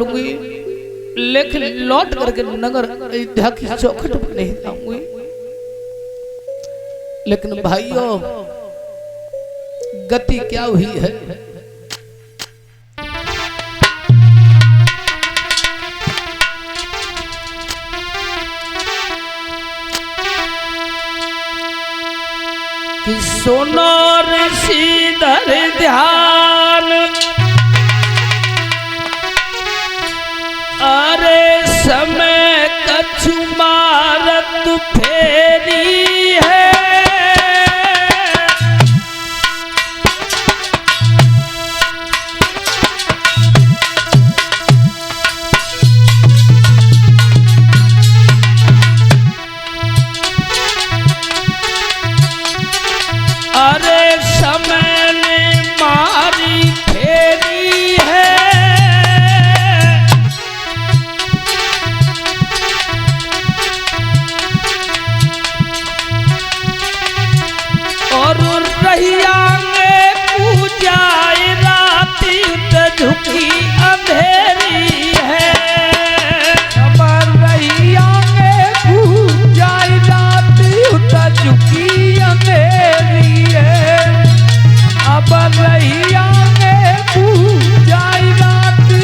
लूंगी, लेकिन लौट करके नगर अयोध्या की चौखट पर नहीं जाऊंगी। लेकिन भाइयों, गति क्या हुई है? कि सुनो ऋषि धर ध्यान, अरे समय कछु मारत फेरी है। अरे समय ने मारी फेरी है, और रहिया में पूजाए राती झुकी अंधेरी है। अब रहिया में पूजाए राती झुकी अंधेरी है। अब रहिया में पूजाए राती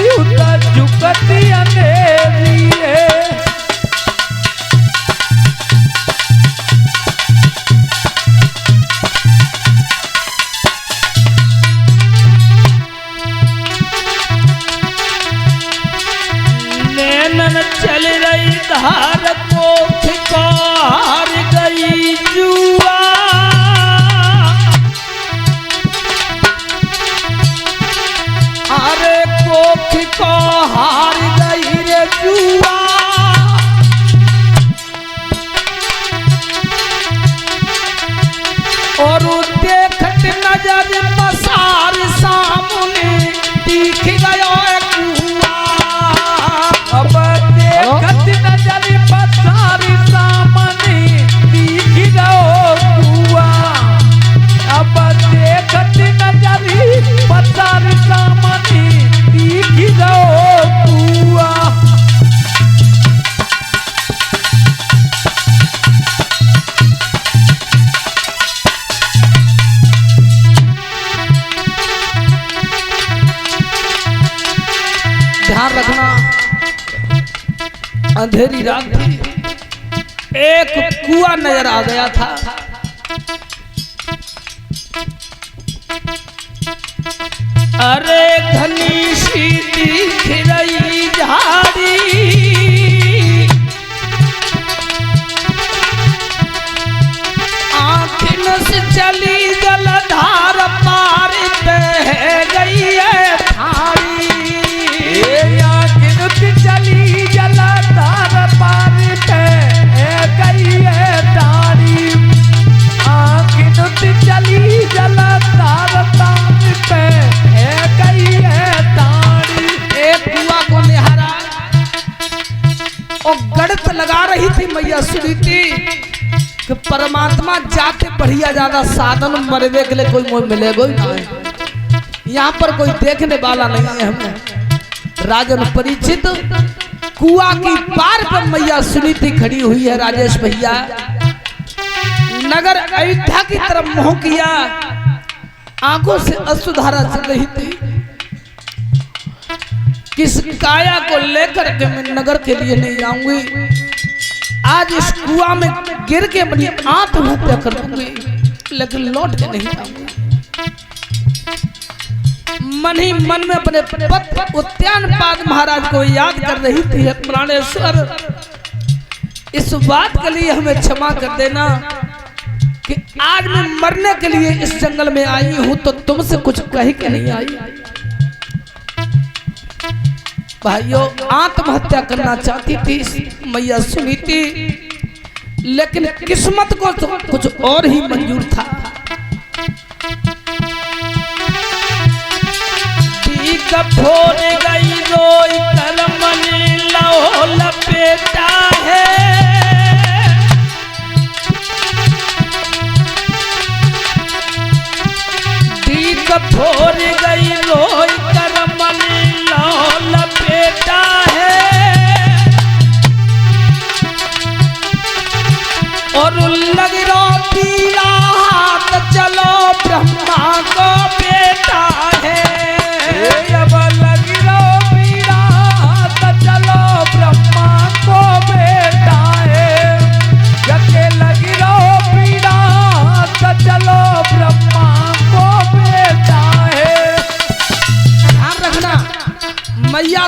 झुकती अंधेरी है। नैनन चल रही धार को फिकार गई जुआ, अरे कोख को हार गई रे जुआ। और देखत नजर पसार सामने दिख गयो कुआ। अब देखत नजर पसारी सामने दिख गयो कुआ। अब देखत नजर पसारी सामने दिख गयो कुआ। ध्यान रखना, अंधेरी रात थी, एक कुआ नजर आ गया था। अरे घनी सी दिख रही झाड़ी, आँखिन से चली जलधार पार बह गई है थारी। चली जलधार पार बह गई है तारी। आँखिन चली जलधार पार बह गई है तारी। एक कुआ को निहारा और गणित लगा रही थी मैया सुनीति कि परमात्मा जाके बढ़िया ज्यादा साधन मरवे के लिए कोई मोह मिलेगा नहीं, यहाँ पर कोई देखने वाला नहीं है। हमें राजन परिचित कुआ की पार पर मैया सुनीति खड़ी हुई है। राजेश भैया, नगर अयोध्या की तरफ मुंह किया, आंखों से अश्रुधारा चल रही थी। किस काया को लेकर के मैं नगर के लिए नहीं आऊंगी, आज इस कुआ में गिर के अपनी आत्महत्या कर दूंगी, लेकिन लौट के नहीं आऊंगी। मन ही मन में अपने पत उद्यानपाद महाराज को याद कर रही थी। प्राणेश्वर, इस बात के लिए हमें क्षमा कर देना कि आज मैं मरने के लिए इस जंगल में आई हूं, तो तुमसे कुछ कह के नहीं आई। भाइयों, आत्महत्या करना चाहती थी मैया सुनीति, लेकिन किस्मत को तो कुछ और ही मंजूर था। फोड़ गई रोई कर मन लो लपेटा है, दीक फोड़ गई रोई कर मन लो लपेटा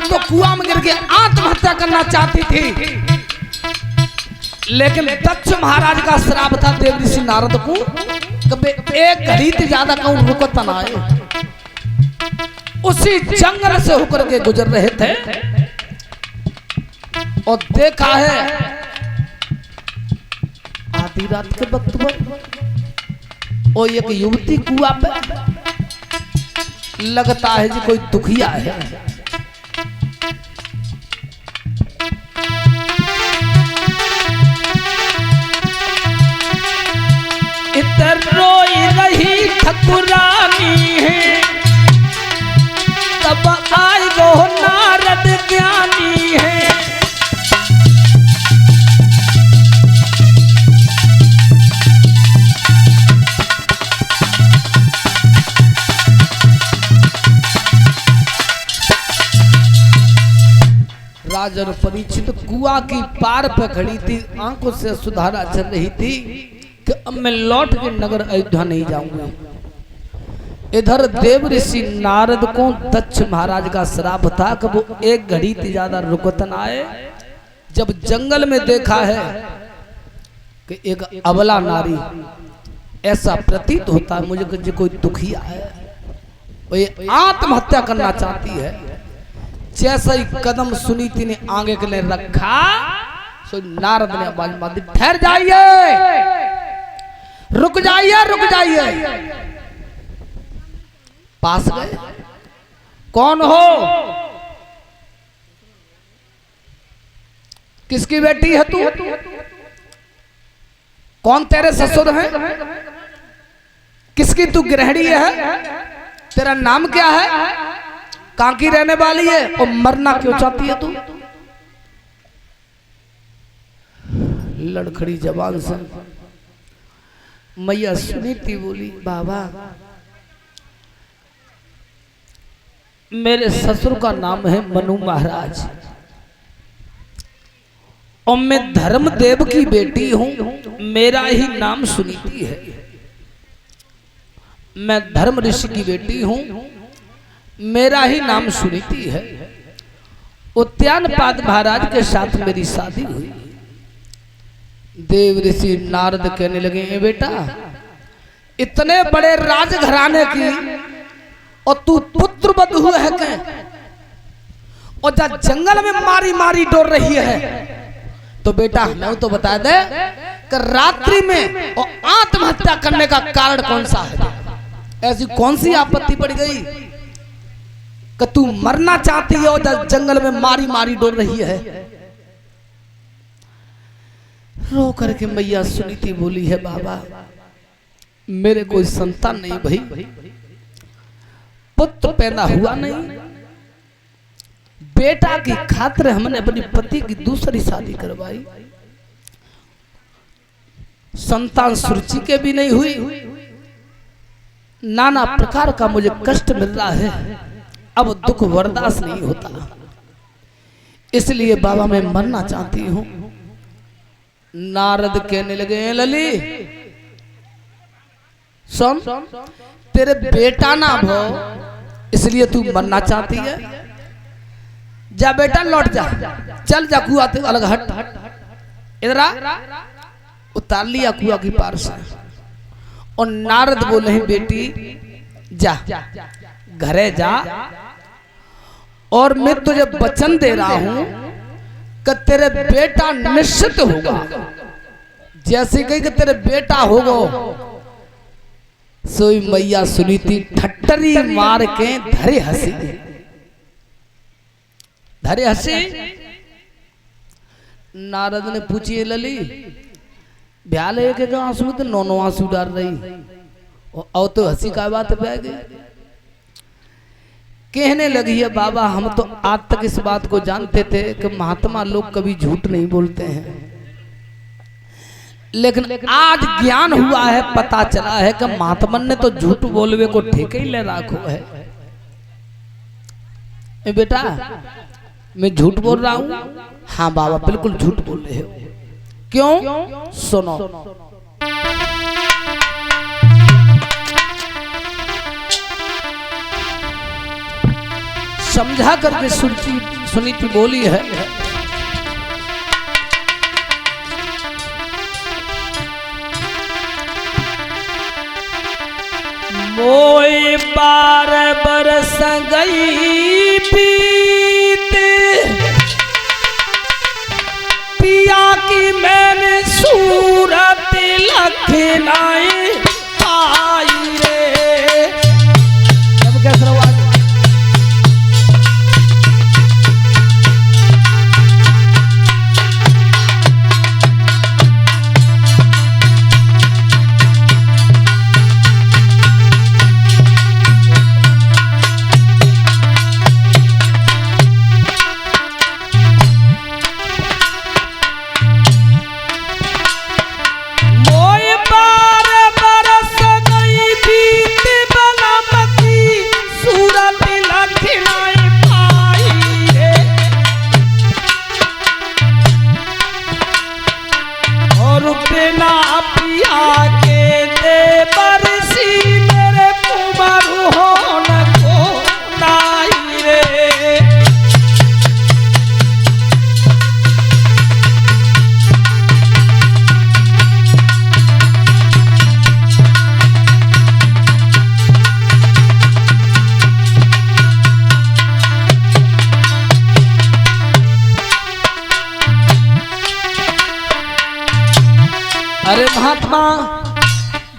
तो कुआं में गिर के आत्महत्या करना चाहती थी, लेकिन दक्ष महाराज का श्राप था देव ऋषि नारद को, कभी एक घड़ी से ज्यादा कहूं रुकत ना आए। उसी जंगल से होकर के गुजर रहे थे और देखा है आधी रात के वक्त पर और एक युवती कुआं पे, लगता है जी कोई दुखिया है। इतर रोई रही ठकुरानी है, तब आए गो नारद ज्ञानी है। राजा और परीक्षित कुआं की पार पे खड़ी थी, आंखों से सुधारा चल रही थी कि अब मैं लौट के नगर अयोध्या नहीं जाऊंगा। इधर देव ऋषि नारद को दक्ष महाराज का श्राप था कि वो एक घड़ी से ज्यादा रुकत न आए। जब जंगल में देखा है कि एक अबला नारी, ऐसा प्रतीत होता है मुझे कि कोई दुखिया है, वो ये आत्महत्या करना चाहती है। जैसा ही कदम सुनीति ने आगे के लिए रखा, सो नारद ने आवाज मार दी, ठहर जाइए, रुक जाइए, रुक जाइए। पास गए, कौन हो, किसकी बेटी है तू, कौन तेरे ससुर हैं, किसकी तू गृहिणी है, तेरा नाम क्या है, कहां की रहने वाली है और मरना क्यों चाहती है तू। लड़खड़ी जबान से मैया सुनीति बोली, बाबा मेरे ससुर का नाम है मनु महाराज और मैं धर्मदेव की बेटी हूं, मेरा ही नाम सुनीति है। मैं धर्म ऋषि की बेटी हूं, मेरा ही नाम सुनीति है। उद्यानपाद महाराज के साथ मेरी शादी हुई। देव ऋषि नारद कहने लगे, बेटा इतने बड़े राजघराने की और तू पुत्र बधू है क्या, और जब जंगल में मारी मारी डोर रही है, तो बेटा हमें तो बता दे कि रात्रि में और आत्महत्या करने का कारण कौन सा है, ऐसी कौन सी आपत्ति पड़ गई कि तू मरना चाहती है और जंगल में मारी मारी डोल रही है। रो करके मैया सुनीति बोली है, बाबा मेरे कोई संतान नहीं भाई, पुत्र पैदा हुआ नहीं, बेटा की खातिर हमने अपनी पति की दूसरी शादी करवाई, संतान सुरुचि के भी नहीं हुई, नाना प्रकार का मुझे कष्ट मिल रहा है, अब दुख बर्दाश्त नहीं होता, इसलिए बाबा मैं मरना चाहती हूं। नारद कहने लगे, लली सुन, तेरे बेटा ना भो इसलिए तू मरना चाहती है, जा बेटा लौट जा, चल जा कुआं से अलग हट, इधर आ, उतार लिया कुआं की पार से। और नारद बोले, बेटी जा घरे जा, और मैं तुझे वचन दे रहा हूं कि तेरे बेटा निश्चित होगा, जैसे कही कि तेरे बेटा होगा। सोई मैया सुनीति ठट्टरी मार के धरे हंसी, धरे हंसी। नारद ने पूछी, लली ब्याह लेके आंसू तो नौनो आंसू डाल रही, और तो हंसी का बात बह गई। कहने लगी है, बाबा हम तो आज तक इस बात को जानते थे कि महात्मा लोग कभी झूठ नहीं बोलते हैं, लेकिन आज ज्ञान हुआ है, पता चला है कि महात्मा ने तो झूठ बोलवे को ठेके ही ले रखो है। बेटा मैं झूठ बोल रहा हूं? हाँ बाबा बिल्कुल झूठ बोल रहे हो। क्यों? सुनो। समझा करके सुरुचि सुनीति बोली है, मोई 12 बरस गई बीत, पिया की मैंने सूरत लखनाई पाई रे। अब कैसा हुआ? अरे महात्मा,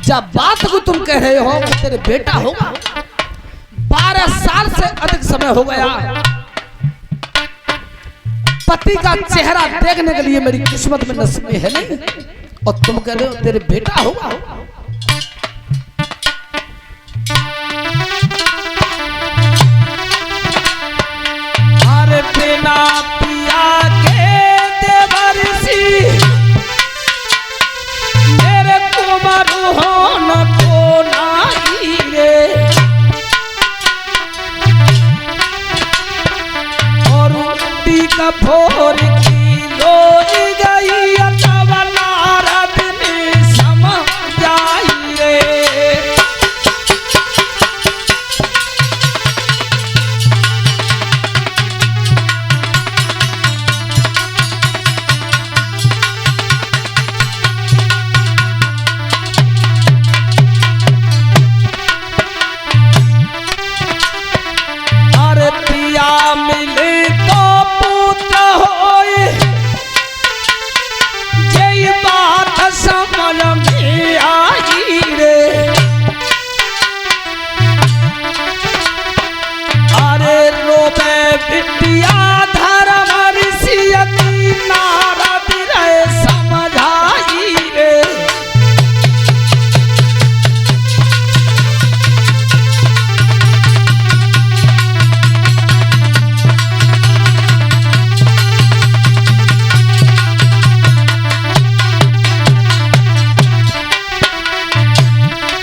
जब बात को तुम कह रहे हो कि तेरे बेटा होगा, 12 साल से अधिक समय हो गया, पति का चेहरा देखने के लिए मेरी किस्मत में नसीब है नहीं, और तुम कह रहे हो तेरे बेटा होगा। अरे बिना पिया के देवर्षि मरुहोन को नाई रे, और उठी कठोर की लोई गई तब नारद ने समझाई रे। मिले तो पुत्र होए, ये बात समझ में आई रे। अरे रोबे बिटिया धर्म ऋषि नारद रे समझाई रे।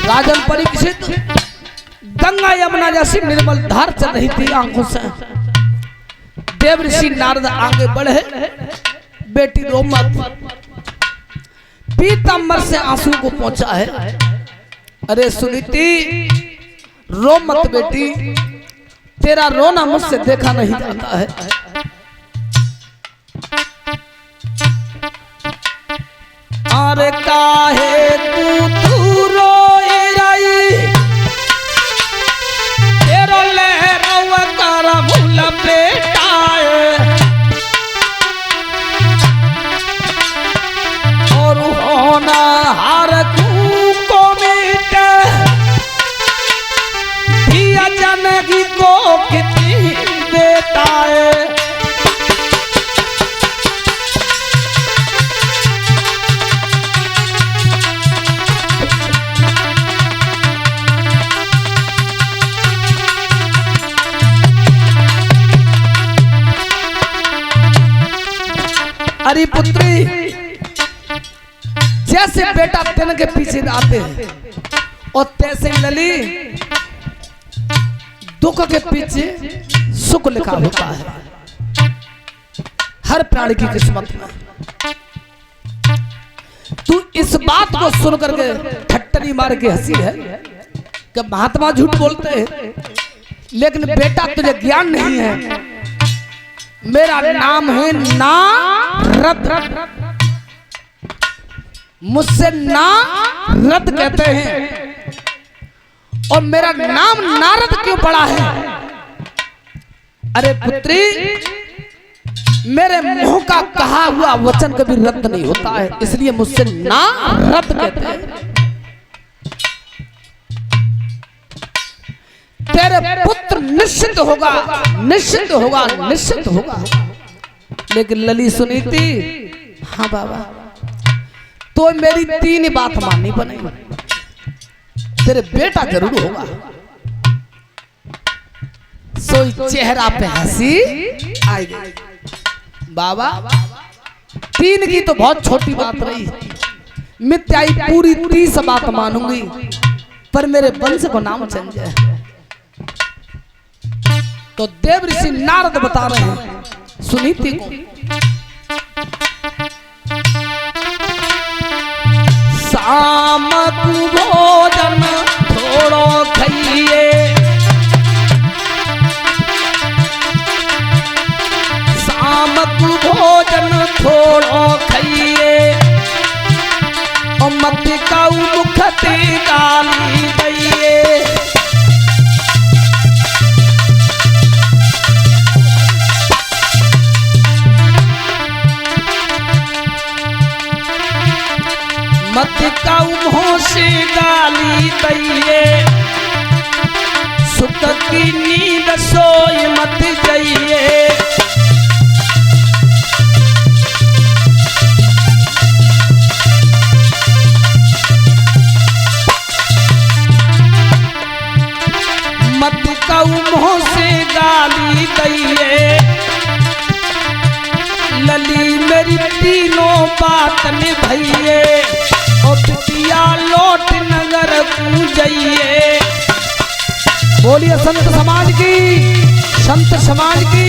राजन परीक्षित, गंगा यमुना जैसी निर्मल धार चल रही थी आंखों से। देव ऋषि नारद आगे बढ़े, बेटी रो मत, पीतांबर से आंसू को पहुंचा है। अरे सुनीति, रो मत बेटी, तेरा रोना मुझसे देखा नहीं जाता है। अरे काहे तू रोए रही, तेरो लहरवा कर भूल बेटाए, और होना हर को मिटे, धिया जानकी को कितनी बेटाए। अरे पुत्री, जैसे बेटा दिन के पीछे आते हैं, और तैसे ही लली दुख के पीछे सुख लिखा होता है हर प्राणी की किस्मत में। तू इस बात को सुन करके ठट्टरी मार के हंसी है कि महात्मा झूठ बोलते हैं, लेकिन बेटा तुझे ज्ञान नहीं है। मेरा नाम है नारद, मुझसे नारद कहते हैं। और मेरा नाम नारद क्यों पड़ा है? अरे पुत्री, मेरे मुंह का कहा हुआ वचन कभी रद्द नहीं होता है, इसलिए मुझसे नारद कहते हैं। तेरे पुत्र निश्चित होगा, निश्चित होगा, निश्चित होगा। लेकिन लली सुनीति, हाँ बाबा, तो मेरी 3 बात माननी पड़ेगी। तेरे बेटा जरूर होगा। सोई चेहरा पे हंसी आई गई। बाबा 3 की तो बहुत छोटी बात रही, मित्याई पूरी 30 बात मानूंगी, पर मेरे वंश को नाम चल जाए। तो देव ऋषि नारद बता रहे हैं सुनीति को, शाम को भोजन थोड़ो खाइए, शाम को भोजन थोड़ो खाइए, और मत काऊ मुखते गाली दैये। मत काऊ मुँह से गाली दैये, सुख की नींद सोई मत जाइए। मत काऊ मुँह से गाली दैये, लली मेरी तीनों बात निभाइए, और बिटिया लौट नगर को जाइए। बोलिए संत समाज की, संत समाज की।